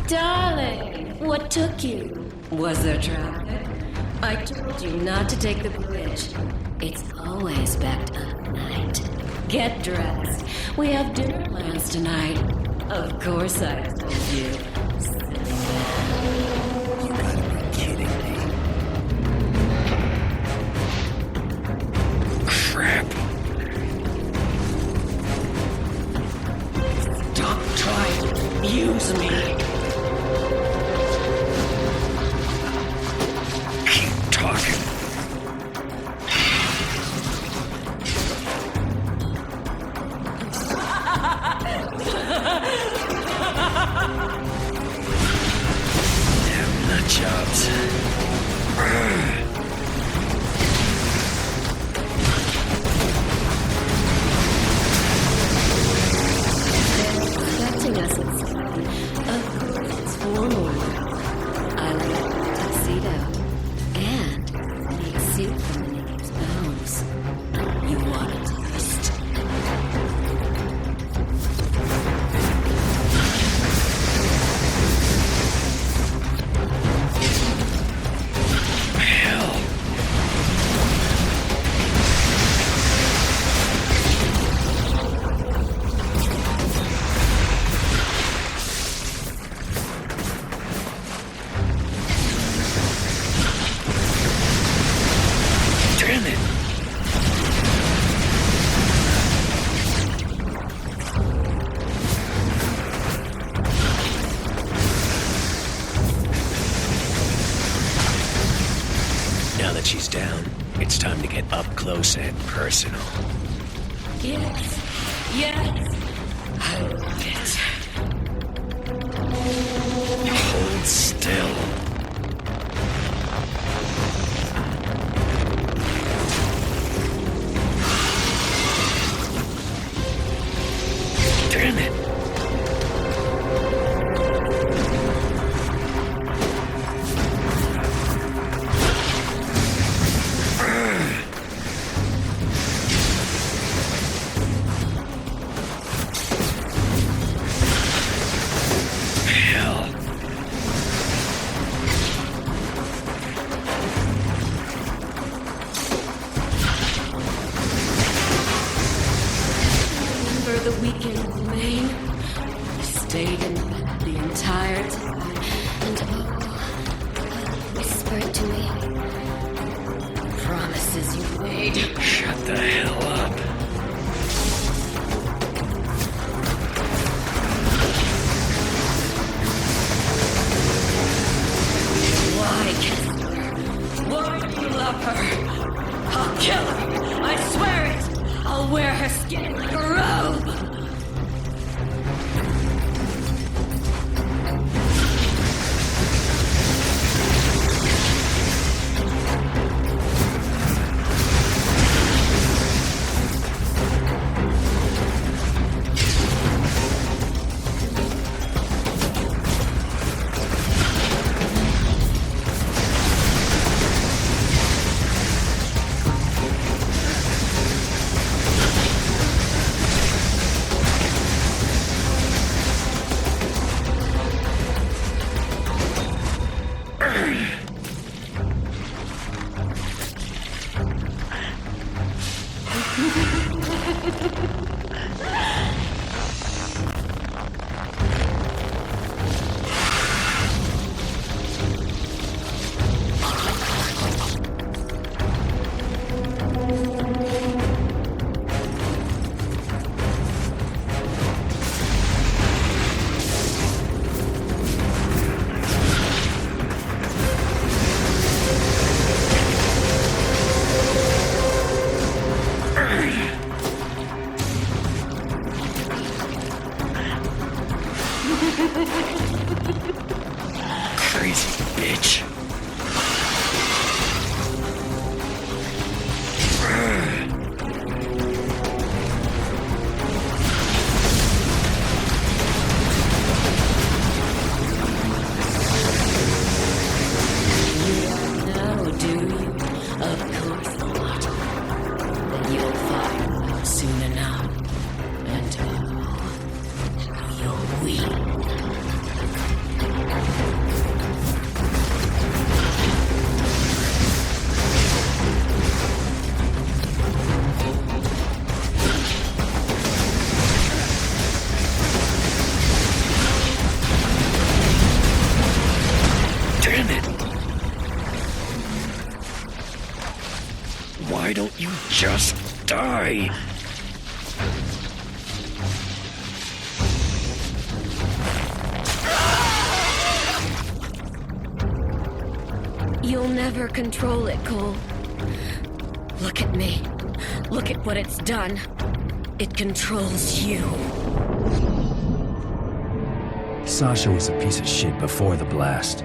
Darling, what took you? Was there traffic? I told you not to take the bridge. It's always backed up at night. Get dressed. We have dinner plans tonight. Of course I told you. You gotta be kidding me. Crap. Stop trying to use me. Keep talking. Damn nut jobs. Expecting us inside. Of course, it's formal. I like a tuxedo. And make soup from the name's bones. You want a taste? Hell. Damn it. Now that she's down, it's time to get up close and personal. Yes. Yes. I love it. Hold still. Damn it. Hell. Remember the weekend in Maine? We stayed in bed the entire time. And whispered to me. Promises you made. Shut the hell up. Why kiss her? Why do you love her? I'll kill her. I swear it. I'll wear her skin like a robe. Crazy bitch. No, do you? Of course not. But you'll find out soon enough. And you'll weep. don't you just die? You'll never control it, Cole. Look at me. Look at what it's done. It controls you. Sasha was a piece of shit before the blast.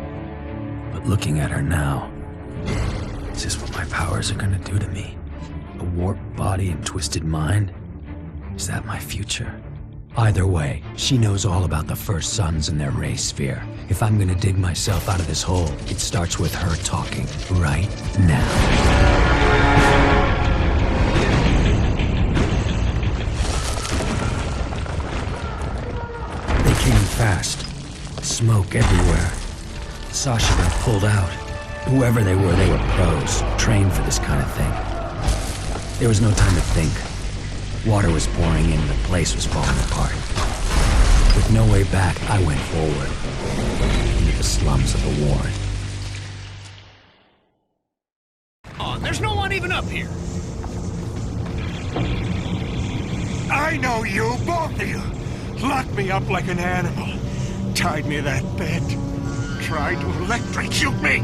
But looking at her now, is this what my powers are gonna do to me? A warped body and twisted mind? Is that my future? Either way, she knows all about the First Sons and their ray sphere. If I'm gonna dig myself out of this hole, it starts with her talking right now. They came fast. Smoke everywhere. Sasha got pulled out. Whoever they were pros, trained for this kind of thing. There was no time to think. Water was pouring in and the place was falling apart. With no way back, I went forward, into the slums of the Warren. Oh, there's no one even up here. I know you, both of you. Locked me up like an animal. Tied me to that bed. Tried to electrocute me.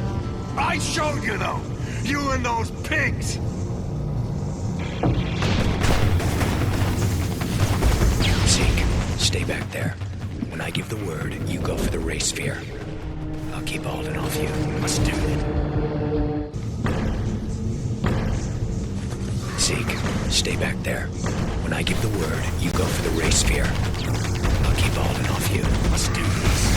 I showed you, though. You and those pigs. Zeke, stay back there. When I give the word, you go for the ray sphere. I'll keep Alden off you. Let's do it. Zeke, stay back there. When I give the word, you go for the ray sphere. I'll keep Alden off you. Let's do this.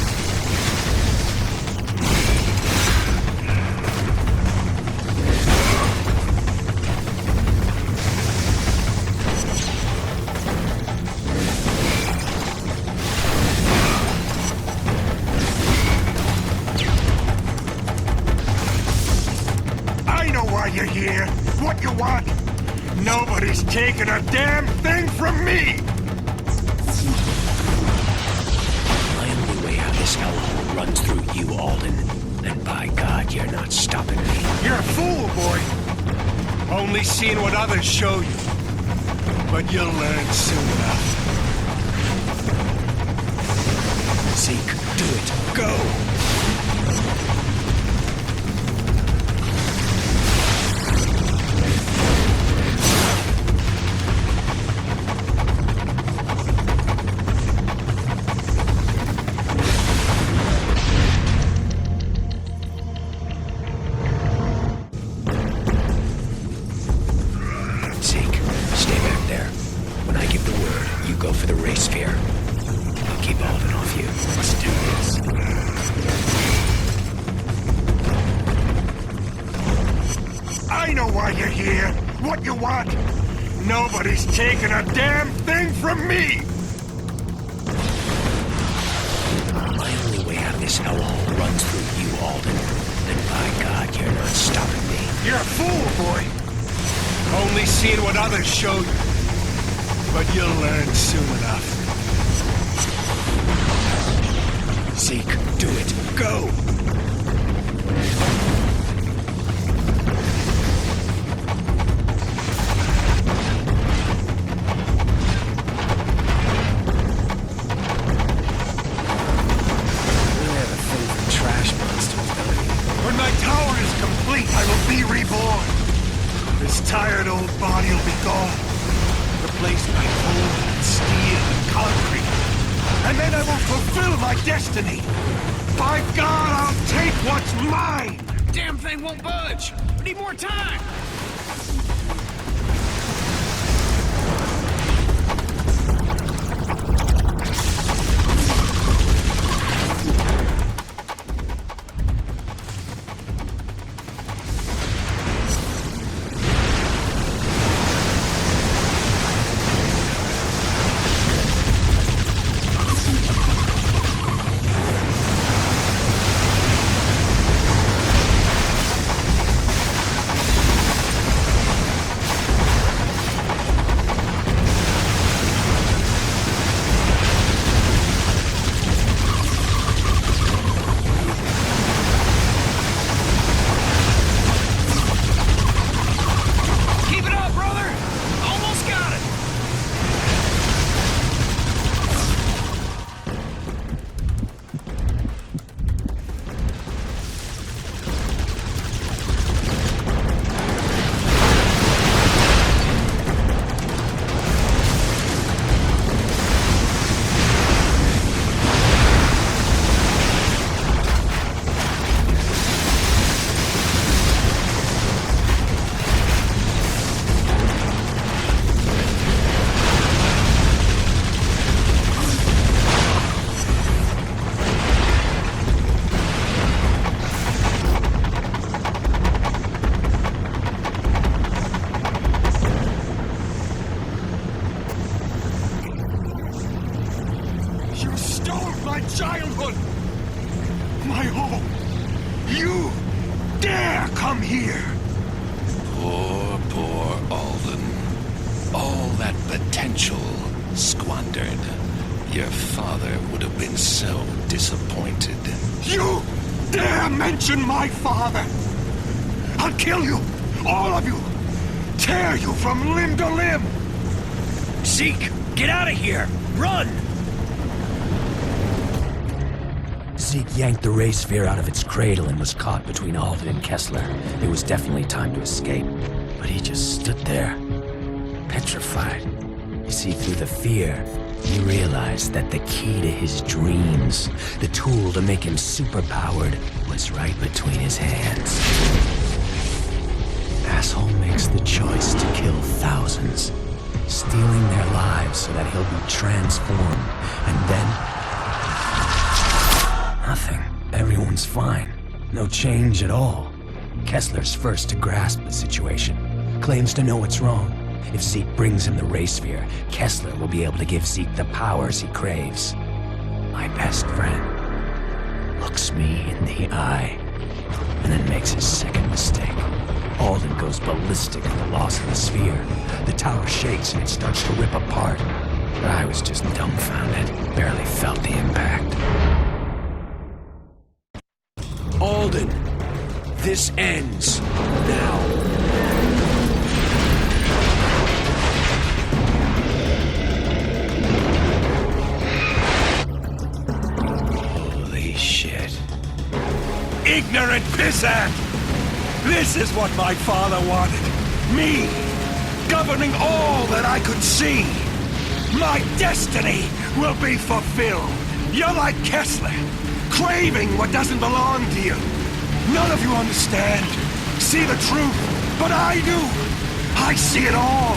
You're here. What you want? Nobody's taking a damn thing from me! My only way out of this hellhole runs through you, Alden. And by God, you're not stopping me. You're a fool, boy. Only seeing what others show you. But you'll learn soon enough. Zeke, do it. Go! Nobody's taking a damn thing from me! My only way out of this hellhole runs through you, Alden. And by God, you're not stopping me. You're a fool, boy. Only seeing what others show you. But you'll learn soon enough. Zeke, do it. Go! Tired old body will be gone, replaced by coal and steel and concrete. And then I will fulfill my destiny. By God, I'll take what's mine! Damn thing won't budge! We need more time! My home. You dare come here! Poor Alden. All that potential squandered. Your father would have been so disappointed. You dare mention my father! I'll kill you! All of you! Tear you from limb to limb! Zeke, get out of here! Run! Zeke yanked the ray sphere out of its cradle and was caught between Alden and Kessler. It was definitely time to escape, but he just stood there, petrified. You see, through the fear, he realized that the key to his dreams, the tool to make him superpowered, was right between his hands. Asshole makes the choice to kill thousands, stealing their lives so that he'll be transformed, and then nothing. Everyone's fine. No change at all. Kessler's first to grasp the situation. Claims to know what's wrong. If Zeke brings him the ray sphere, Kessler will be able to give Zeke the powers he craves. My best friend looks me in the eye and then makes his second mistake. Alden goes ballistic at the loss of the sphere. The tower shakes and it starts to rip apart. But I was just dumbfounded, barely felt the impact. Alden, this ends now. Holy shit. Ignorant pissant! This is what my father wanted. Me, governing all that I could see. My destiny will be fulfilled. You're like Kessler, craving what doesn't belong to you. None of you understand, see the truth, but I do. I see it all.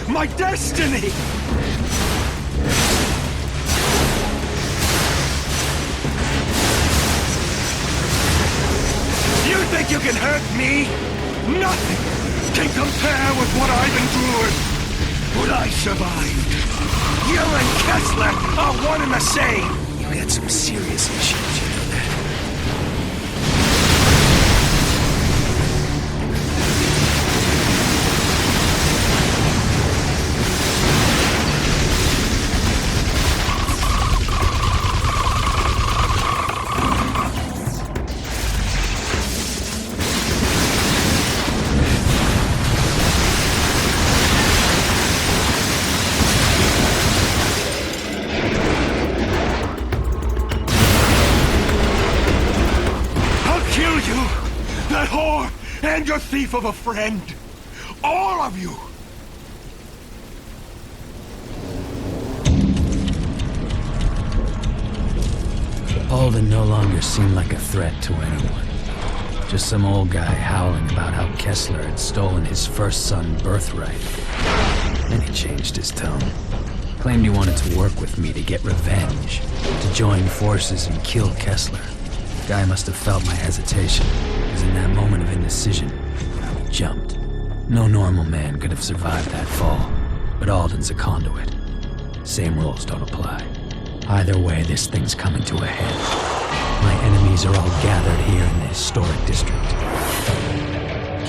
My destiny! You think you can hurt me? Nothing can compare with what I've endured. But I survived. You and Kessler are one and the same. You got some serious issues, you know that? That whore and your thief of a friend. All of you. Alden no longer seemed like a threat to anyone. Just some old guy howling about how Kessler had stolen his first son's birthright. Then he changed his tone. Claimed he wanted to work with me to get revenge, to join forces and kill Kessler. Guy must have felt my hesitation, because in that moment of indecision, he jumped. No normal man could have survived that fall, but Alden's a conduit. Same rules don't apply. Either way, this thing's coming to a head. My enemies are all gathered here in the historic district.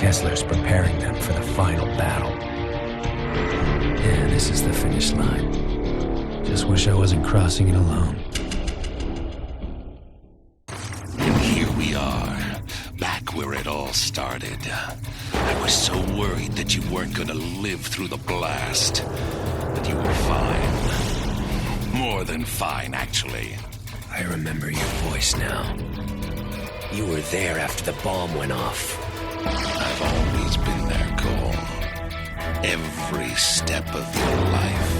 Kessler's preparing them for the final battle. Yeah, this is the finish line. Just wish I wasn't crossing it alone. And here we are, back where it all started. I was so worried that you weren't gonna live through the blast. But you were fine. More than fine, actually. I remember your voice now. You were there after the bomb went off. I've always been there, Cole. Every step of your life.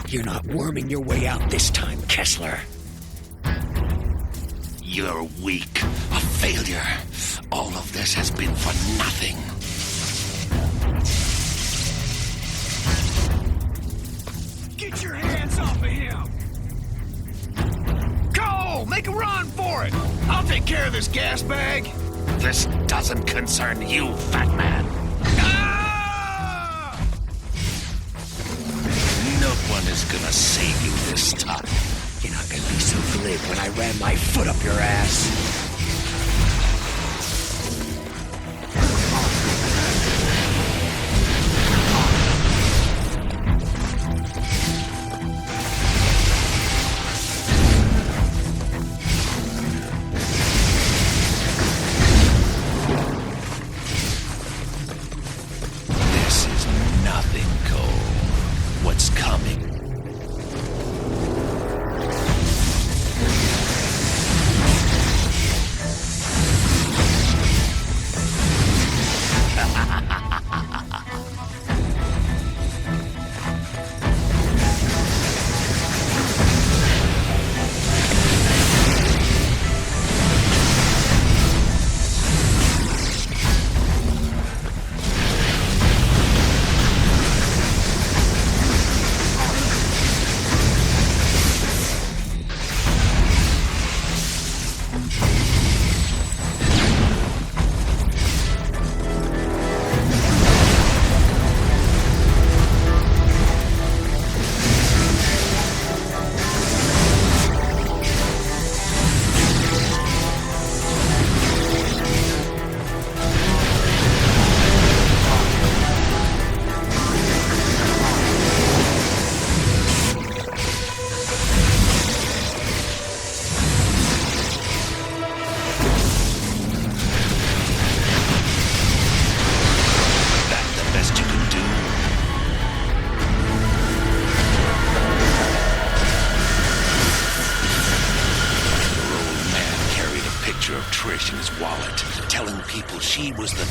You're not worming your way out this time, Kessler. You're weak, a failure. All of this has been for nothing. Get your hands off of him! Cole, make a run for it! I'll take care of this gas bag. This doesn't concern you, fat man. Ah! No one is gonna save you this time. You're not gonna be so glib when I ram my foot up your ass.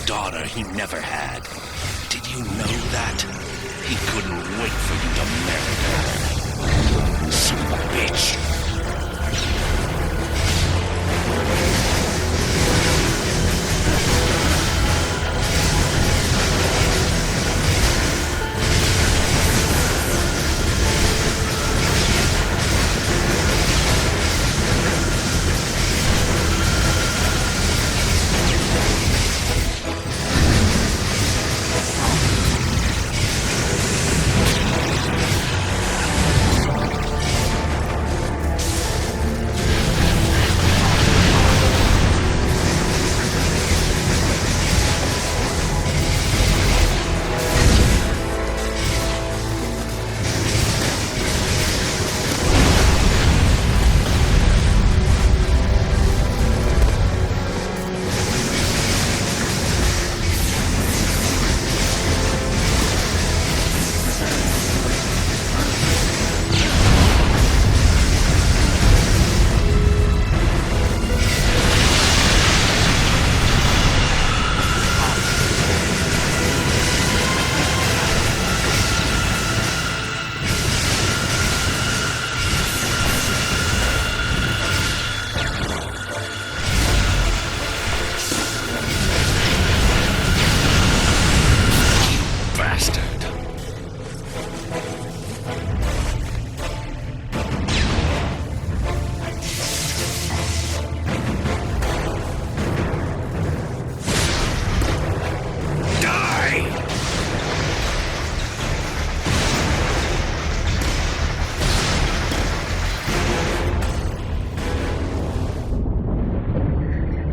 daughter he never had. Did you know that? He couldn't wait for you to marry her. Son of a bitch.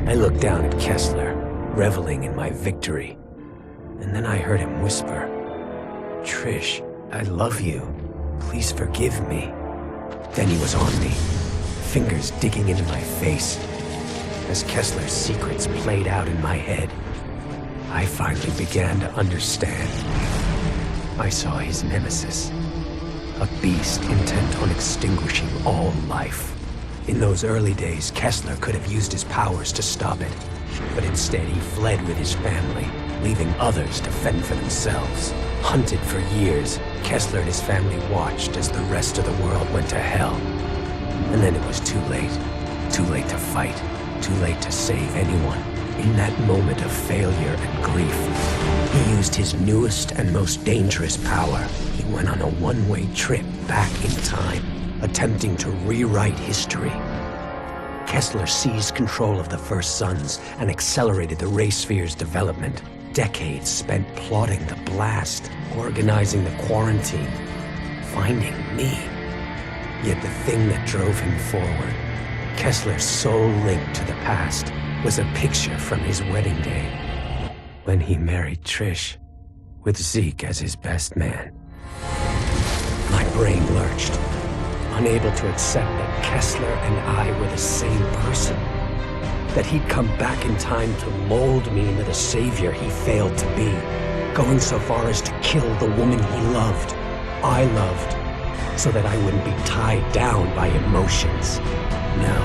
I looked down at Kessler, reveling in my victory. And then I heard him whisper, "Trish, I love you. Please forgive me." Then he was on me, fingers digging into my face. As Kessler's secrets played out in my head, I finally began to understand. I saw his nemesis, a beast intent on extinguishing all life. In those early days, Kessler could have used his powers to stop it, but instead he fled with his family, leaving others to fend for themselves. Hunted for years, Kessler and his family watched as the rest of the world went to hell. And then it was too late. Too late to fight. Too late to save anyone. In that moment of failure and grief, he used his newest and most dangerous power. He went on a one-way trip back in time, attempting to rewrite history. Kessler seized control of the First Sons and accelerated the Ray Sphere's development. Decades spent plotting the blast, organizing the quarantine, finding me. Yet the thing that drove him forward, Kessler's sole link to the past, was a picture from his wedding day, when he married Trish, with Zeke as his best man. My brain lurched, unable to accept that Kessler and I were the same person. That he'd come back in time to mold me into the savior he failed to be, going so far as to kill the woman he loved, I loved, so that I wouldn't be tied down by emotions. No,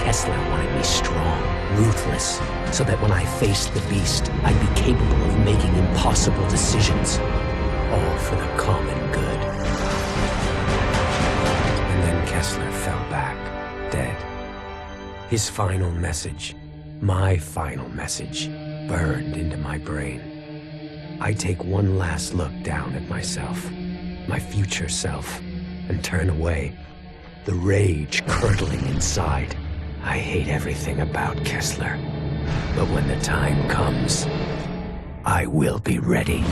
Kessler wanted me strong, ruthless, so that when I faced the beast, I'd be capable of making impossible decisions, all for the common good. And then Kessler fell back, dead. His final message, my final message, burned into my brain. I take one last look down at myself, my future self, and turn away, the rage curdling inside. I hate everything about Kessler, but when the time comes, I will be ready.